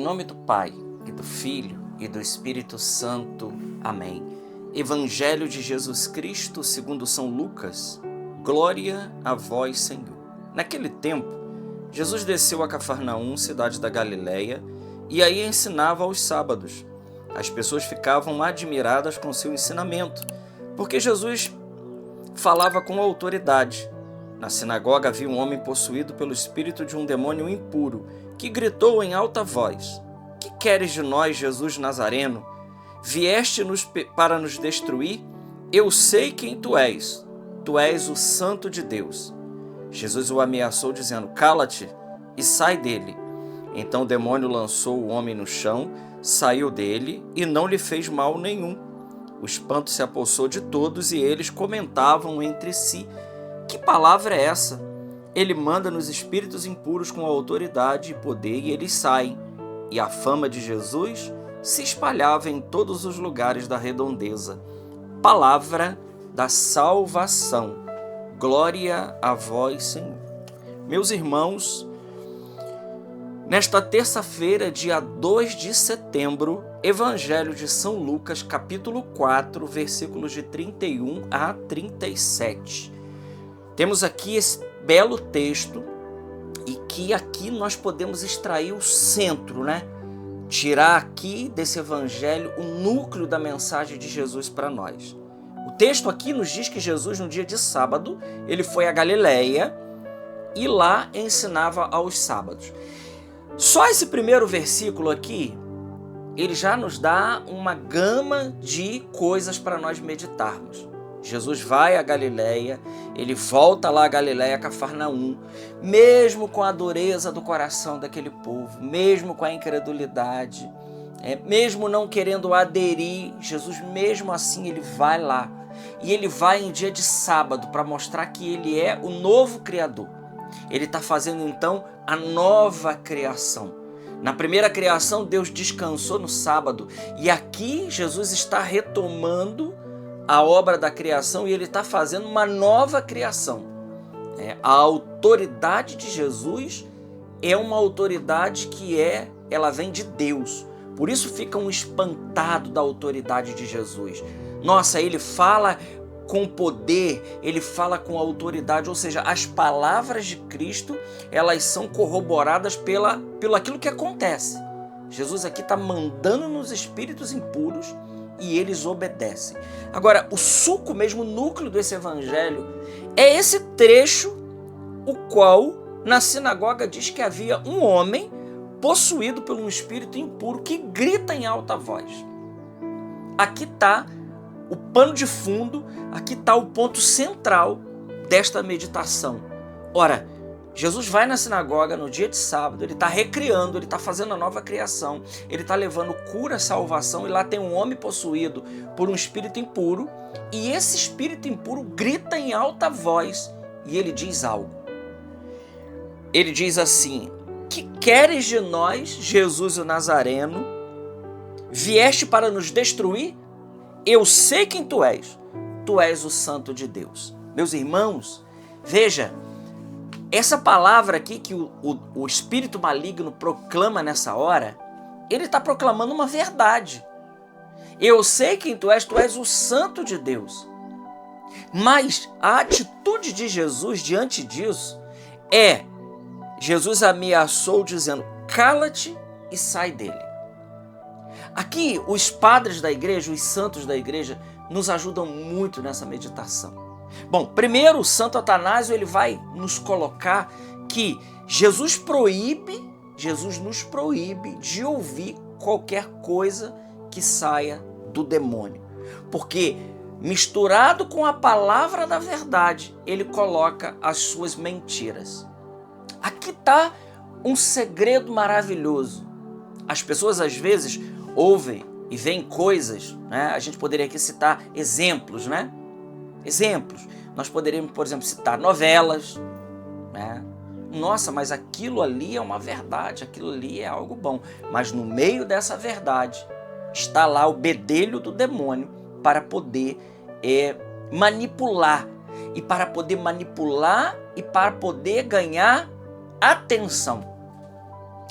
nome do Pai, e do Filho, e do Espírito Santo. Amém. Evangelho de Jesus Cristo segundo São Lucas. Glória a vós, Senhor. Naquele tempo, Jesus desceu a Cafarnaum, cidade da Galileia, e aí ensinava aos sábados. As pessoas ficavam admiradas com seu ensinamento, porque Jesus falava com autoridade. Na sinagoga havia um homem possuído pelo espírito de um demônio impuro, que gritou em alta voz: "Que queres de nós, Jesus Nazareno? Vieste-nos para nos destruir? Eu sei quem tu és o Santo de Deus." Jesus o ameaçou, dizendo: "Cala-te e sai dele." Então o demônio lançou o homem no chão, saiu dele e não lhe fez mal nenhum. O espanto se apossou de todos e eles comentavam entre si: "Que palavra é essa? Ele manda nos espíritos impuros com autoridade e poder e eles saem." E a fama de Jesus se espalhava em todos os lugares da redondeza. Palavra da salvação. Glória a vós, Senhor. Meus irmãos, nesta terça-feira, dia 2 de setembro, Evangelho de São Lucas, capítulo 4, versículos de 31 a 37. Temos aqui esse belo texto e que aqui nós podemos extrair o centro, né? Tirar aqui desse evangelho o núcleo da mensagem de Jesus para nós. O texto aqui nos diz que Jesus, no dia de sábado, ele foi a Galileia e lá ensinava aos sábados. Só esse primeiro versículo aqui, ele já nos dá uma gama de coisas para nós meditarmos. Jesus vai à Galileia, ele volta lá à Galileia, Cafarnaum, mesmo com a dureza do coração daquele povo, mesmo com a incredulidade, mesmo não querendo aderir, Jesus mesmo assim ele vai lá. E ele vai em dia de sábado para mostrar que ele é o novo Criador. Ele está fazendo então a nova criação. Na primeira criação, Deus descansou no sábado, e aqui Jesus está retomando a obra da criação e ele está fazendo uma nova criação. A autoridade de Jesus é uma autoridade que ela vem de Deus. Por isso ficam espantados da autoridade de Jesus. Nossa, ele fala com poder, ele fala com autoridade, ou seja, as palavras de Cristo, elas são corroboradas pelo aquilo que acontece. Jesus aqui está mandando nos espíritos impuros e eles obedecem. Agora, o suco mesmo, o núcleo desse evangelho, é esse trecho, o qual na sinagoga diz que havia um homem possuído por um espírito impuro que grita em alta voz. Aqui está o pano de fundo, aqui está o ponto central desta meditação. Ora, Jesus vai na sinagoga no dia de sábado, ele está recriando, ele está fazendo a nova criação, ele está levando cura, salvação, e lá tem um homem possuído por um espírito impuro, e esse espírito impuro grita em alta voz, e ele diz algo. Ele diz assim: "Que queres de nós, Jesus o Nazareno? Vieste para nos destruir? Eu sei quem tu és o Santo de Deus." Meus irmãos, veja, essa palavra aqui que o espírito maligno proclama nessa hora, ele está proclamando uma verdade. Eu sei quem tu és o Santo de Deus. Mas a atitude de Jesus diante disso Jesus ameaçou dizendo: "Cala-te e sai dele." Aqui os padres da igreja, os santos da igreja, nos ajudam muito nessa meditação. Bom, primeiro, o Santo Atanásio ele vai nos colocar que Jesus nos proíbe de ouvir qualquer coisa que saia do demônio. Porque misturado com a palavra da verdade, ele coloca as suas mentiras. Aqui está um segredo maravilhoso. As pessoas às vezes ouvem e veem coisas, né? A gente poderia aqui citar exemplos, né? Exemplos. Nós poderíamos, por exemplo, citar novelas, né? Nossa, mas aquilo ali é uma verdade, aquilo ali é algo bom. Mas no meio dessa verdade está lá o bedelho do demônio para poder manipular. E para poder ganhar atenção.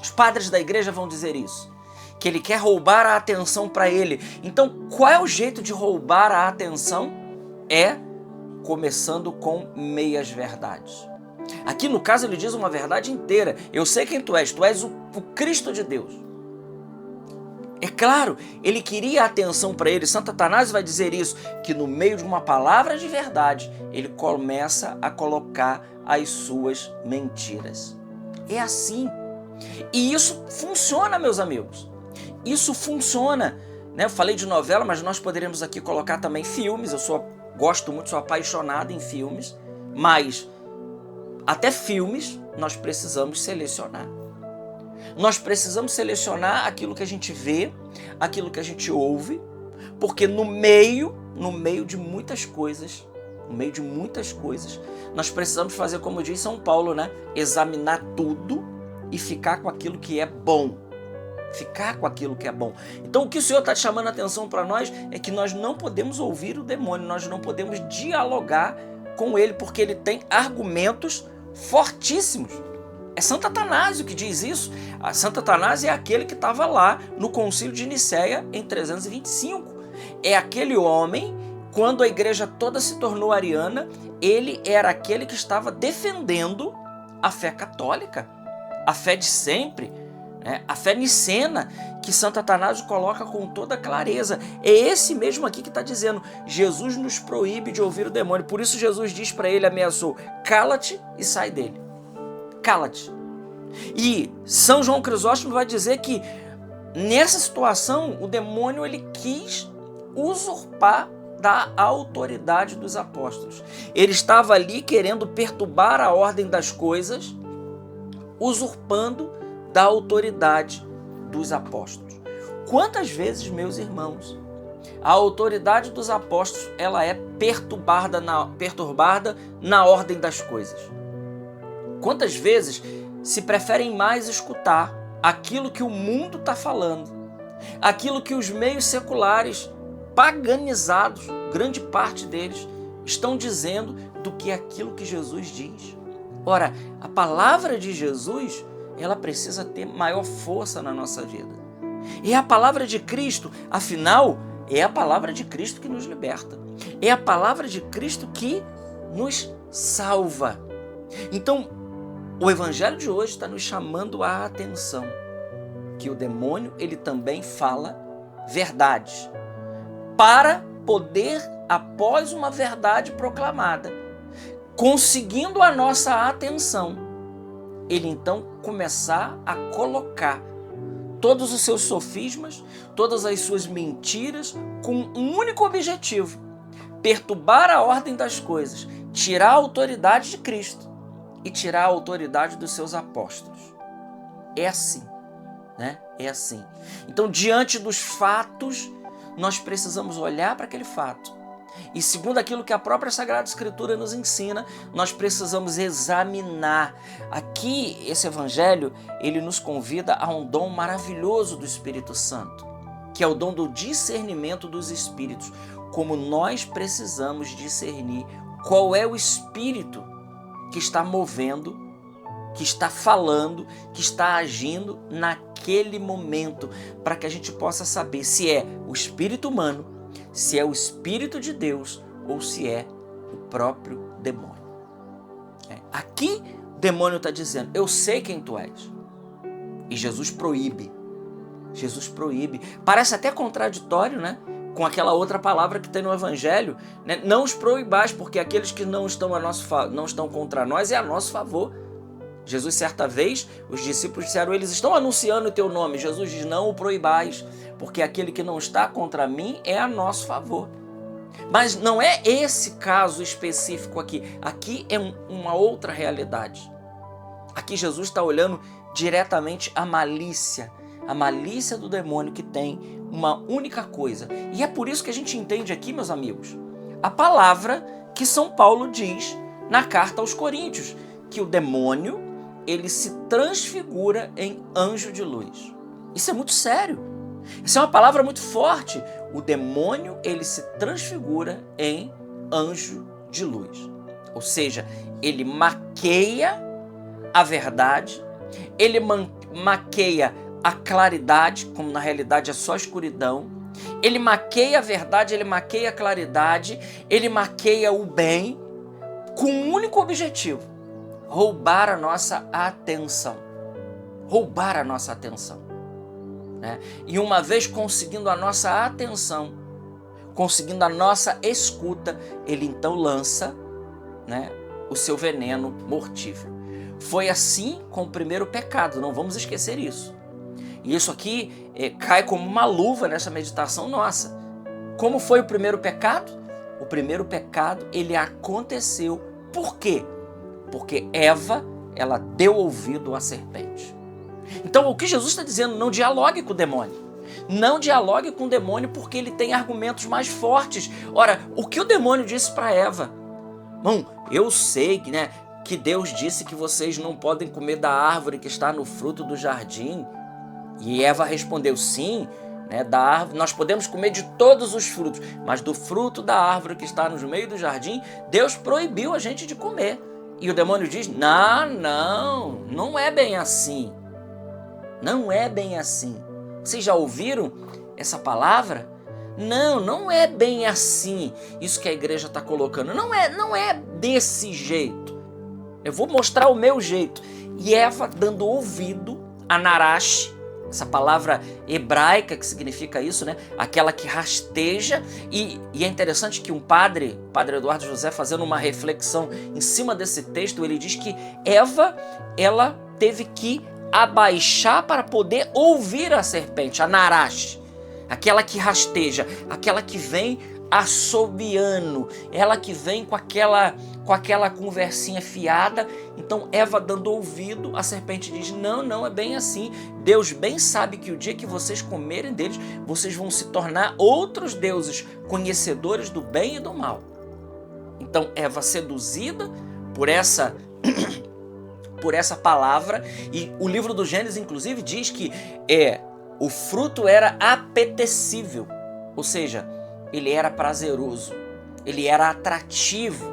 Os padres da igreja vão dizer isso, que ele quer roubar a atenção para ele. Então, qual é o jeito de roubar a atenção? É começando com meias verdades. Aqui no caso ele diz uma verdade inteira. Eu sei quem tu és o Cristo de Deus. É claro, ele queria atenção para ele. Santo Atanásio vai dizer isso, que no meio de uma palavra de verdade, ele começa a colocar as suas mentiras. É assim. E isso funciona, meus amigos. Isso funciona. Eu falei de novela, mas nós poderíamos aqui colocar também filmes. Gosto muito, sou apaixonado em filmes, mas até filmes nós precisamos selecionar. Nós precisamos selecionar aquilo que a gente vê, aquilo que a gente ouve, porque no meio de muitas coisas, nós precisamos fazer como diz São Paulo, examinar tudo e ficar com aquilo que é bom. Então o que o Senhor está chamando a atenção para nós é que nós não podemos ouvir o demônio, nós não podemos dialogar com ele, porque ele tem argumentos fortíssimos. É Santo Atanásio que diz isso. Santo Atanásio é aquele que estava lá no Concílio de Nicéia em 325. É aquele homem, quando a igreja toda se tornou ariana, ele era aquele que estava defendendo a fé católica, a fé de sempre, a fé nicena, que Santo Atanásio coloca com toda clareza. É esse mesmo aqui que está dizendo, Jesus nos proíbe de ouvir o demônio. Por isso Jesus diz para ele, ameaçou, cala-te e sai dele. Cala-te. E São João Crisóstomo vai dizer que nessa situação o demônio ele quis usurpar da autoridade dos apóstolos. Ele estava ali querendo perturbar a ordem das coisas, usurpando da autoridade dos apóstolos. Quantas vezes, meus irmãos, a autoridade dos apóstolos ela é perturbada na ordem das coisas? Quantas vezes se preferem mais escutar aquilo que o mundo está falando, aquilo que os meios seculares paganizados, grande parte deles, estão dizendo do que aquilo que Jesus diz? Ora, a palavra de Jesus ela precisa ter maior força na nossa vida. E a palavra de Cristo, afinal, é a palavra de Cristo que nos liberta. É a palavra de Cristo que nos salva. Então, o Evangelho de hoje está nos chamando a atenção que o demônio, ele também fala verdades. Para poder, após uma verdade proclamada, conseguindo a nossa atenção, ele então começar a colocar todos os seus sofismas, todas as suas mentiras, com um único objetivo: perturbar a ordem das coisas, tirar a autoridade de Cristo e tirar a autoridade dos seus apóstolos. É assim, É assim. Então, diante dos fatos, nós precisamos olhar para aquele fato. E segundo aquilo que a própria Sagrada Escritura nos ensina, nós precisamos examinar. Aqui, esse Evangelho, ele nos convida a um dom maravilhoso do Espírito Santo, que é o dom do discernimento dos Espíritos. Como nós precisamos discernir qual é o Espírito que está movendo, que está falando, que está agindo naquele momento, para que a gente possa saber se é o Espírito humano, se é o Espírito de Deus ou se é o próprio demônio. Aqui o demônio está dizendo, eu sei quem tu és. E Jesus proíbe. Jesus proíbe. Parece até contraditório, com aquela outra palavra que tem no Evangelho, Não os proibais, porque aqueles que não estão contra nós é a nosso favor. Jesus, certa vez, os discípulos disseram, eles estão anunciando o teu nome. Jesus diz, não o proibais, porque aquele que não está contra mim é a nosso favor. Mas não é esse caso específico aqui. Aqui é uma outra realidade. Aqui Jesus está olhando diretamente a malícia do demônio, que tem uma única coisa. E é por isso que a gente entende aqui, meus amigos, a palavra que São Paulo diz na carta aos Coríntios, que o demônio, ele se transfigura em anjo de luz. Isso é muito sério. Isso é uma palavra muito forte. O demônio, ele se transfigura em anjo de luz. Ou seja, ele maqueia a verdade, ele maqueia a claridade, como na realidade é só escuridão. Ele maqueia a verdade, ele maqueia a claridade, ele maqueia o bem, com um único objetivo: roubar a nossa atenção. Roubar a nossa atenção. Né? E uma vez conseguindo a nossa atenção, conseguindo a nossa escuta, ele então lança, né, o seu veneno mortífero. Foi assim com o primeiro pecado, não vamos esquecer isso. E isso aqui cai como uma luva nessa meditação nossa. Como foi o primeiro pecado? O primeiro pecado, ele aconteceu. Por quê? Porque Eva, ela deu ouvido à serpente. Então, o que Jesus está dizendo? Não dialogue com o demônio. Não dialogue com o demônio porque ele tem argumentos mais fortes. Ora, o que o demônio disse para Eva? Bom, eu sei que Deus disse que vocês não podem comer da árvore que está no fruto do jardim. E Eva respondeu: sim, da árvore, nós podemos comer de todos os frutos, mas do fruto da árvore que está no meio do jardim, Deus proibiu a gente de comer. E o demônio diz: não é bem assim. Não é bem assim. Vocês já ouviram essa palavra? Não é bem assim. Isso que a igreja está colocando. Não é desse jeito. Eu vou mostrar o meu jeito. E Eva dando ouvido a Narash, essa palavra hebraica que significa isso, aquela que rasteja. E é interessante que padre Eduardo José, fazendo uma reflexão em cima desse texto, ele diz que Eva, ela teve que abaixar para poder ouvir a serpente, a Narash, aquela que rasteja, aquela que vem assobiando, ela que vem com aquela conversinha fiada. Então Eva dando ouvido, a serpente diz: não é bem assim. Deus bem sabe que o dia que vocês comerem deles, vocês vão se tornar outros deuses, conhecedores do bem e do mal. Então Eva, seduzida por essa palavra, e o livro do Gênesis inclusive diz que o fruto era apetecível, ou seja, ele era prazeroso, ele era atrativo,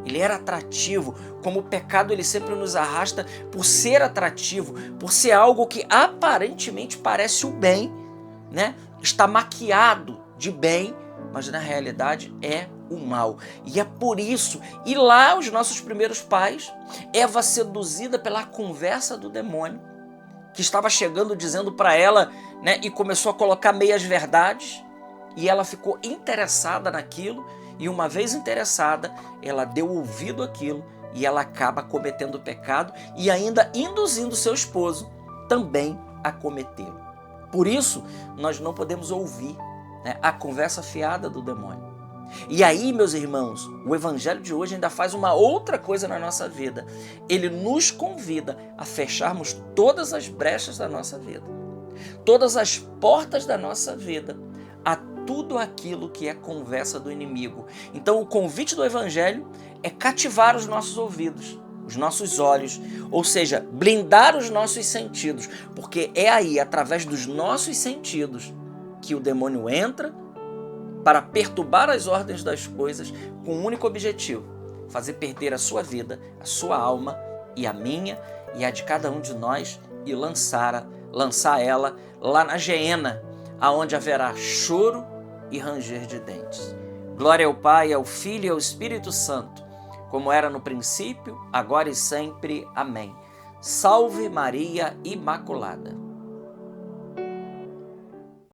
Ele era atrativo, como o pecado ele sempre nos arrasta por ser atrativo, por ser algo que aparentemente parece o bem, Está maquiado de bem, mas na realidade é o mal. E é por isso, e lá os nossos primeiros pais, Eva seduzida pela conversa do demônio, que estava chegando dizendo para ela, e começou a colocar meias verdades, e ela ficou interessada naquilo, e uma vez interessada, ela deu ouvido àquilo, e ela acaba cometendo o pecado, e ainda induzindo seu esposo também a cometê-lo. Por isso, nós não podemos ouvir a conversa fiada do demônio. E aí, meus irmãos, o evangelho de hoje ainda faz uma outra coisa na nossa vida. Ele nos convida a fecharmos todas as brechas da nossa vida, todas as portas da nossa vida, a tudo aquilo que é conversa do inimigo. Então, o convite do evangelho é cativar os nossos ouvidos, os nossos olhos, ou seja, blindar os nossos sentidos, porque é aí, através dos nossos sentidos, que o demônio entra para perturbar as ordens das coisas com um único objetivo: fazer perder a sua vida, a sua alma e a minha e a de cada um de nós, e lançar ela lá na geena, aonde haverá choro e ranger de dentes. Glória ao Pai, ao Filho e ao Espírito Santo, como era no princípio, agora e sempre. Amém. Salve Maria Imaculada.